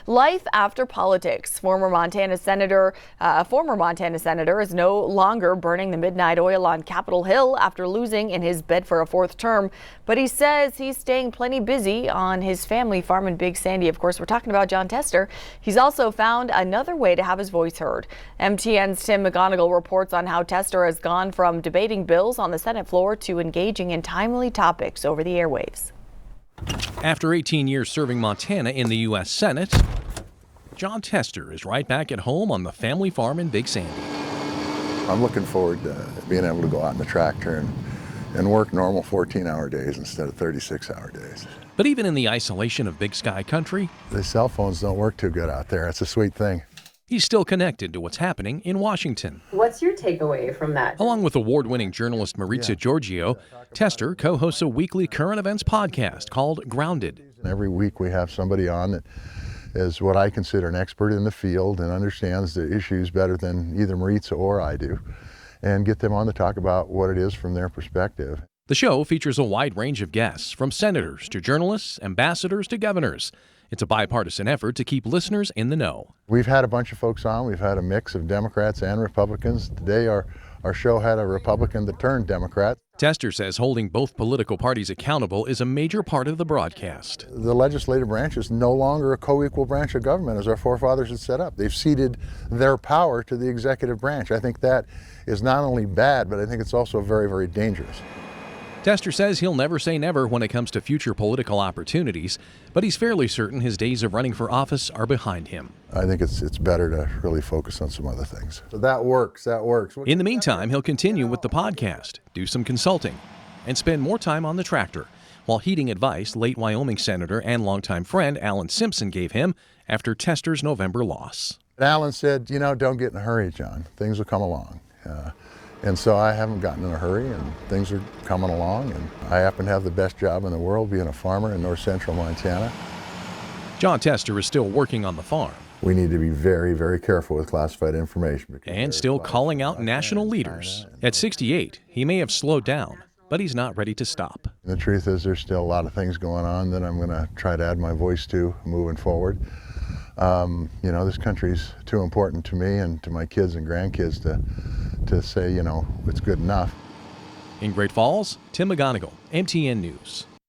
Life after politics. A former Montana senator is no longer burning the midnight oil on Capitol Hill after losing in his bid for a fourth term. But he says he's staying plenty busy on his family farm in Big Sandy. Of course, we're talking about Jon Tester. He's also found another way to have his voice heard. MTN's Tim McGonigal reports on how Tester has gone from debating bills on the Senate floor to engaging in timely topics over the airwaves. After 18 years serving Montana in the U.S. Senate, Jon Tester is right back at home on the family farm in Big Sandy. I'm looking forward to being able to go out in the tractor and work normal 14-hour days instead of 36-hour days. But even in the isolation of Big Sky country, the cell phones don't work too good out there. It's a sweet thing. He's still connected to what's happening in Washington. What's your takeaway from that? Along with award-winning journalist Maritza Giorgio, Tester co-hosts a weekly current events podcast called Grounded. Every week we have somebody on that is what I consider an expert in the field and understands the issues better than either Maritza or I do, and get them on to talk about what it is from their perspective. The show features a wide range of guests, from senators to journalists, ambassadors to governors. It's a bipartisan effort to keep listeners in the know. We've had a bunch of folks on. We've had a mix of Democrats and Republicans. Today our show had a Republican that turned Democrat. Tester says holding both political parties accountable is a major part of the broadcast. The legislative branch is no longer a co-equal branch of government as our forefathers had set up. They've ceded their power to the executive branch. I think that is not only bad, but I think it's also very, very dangerous. Tester says he'll never say never when it comes to future political opportunities, but he's fairly certain his days of running for office are behind him. I think it's better to really focus on some other things. So that works. In the meantime, he'll continue with the podcast, do some consulting, and spend more time on the tractor, while heeding advice late Wyoming Senator and longtime friend Alan Simpson gave him after Tester's November loss. Alan said, don't get in a hurry, John. Things will come along. And so I haven't gotten in a hurry, and things are coming along, and I happen to have the best job in the world being a farmer in north central Montana. Jon Tester is still working on the farm. We need to be very, very careful with classified information. And still calling out national leaders. At 68, he may have slowed down, but he's not ready to stop. The truth is there's still a lot of things going on that I'm going to try to add my voice to moving forward. This country's too important to me and to my kids and grandkids to say, it's good enough. In Great Falls, Tim McGonigal, MTN News.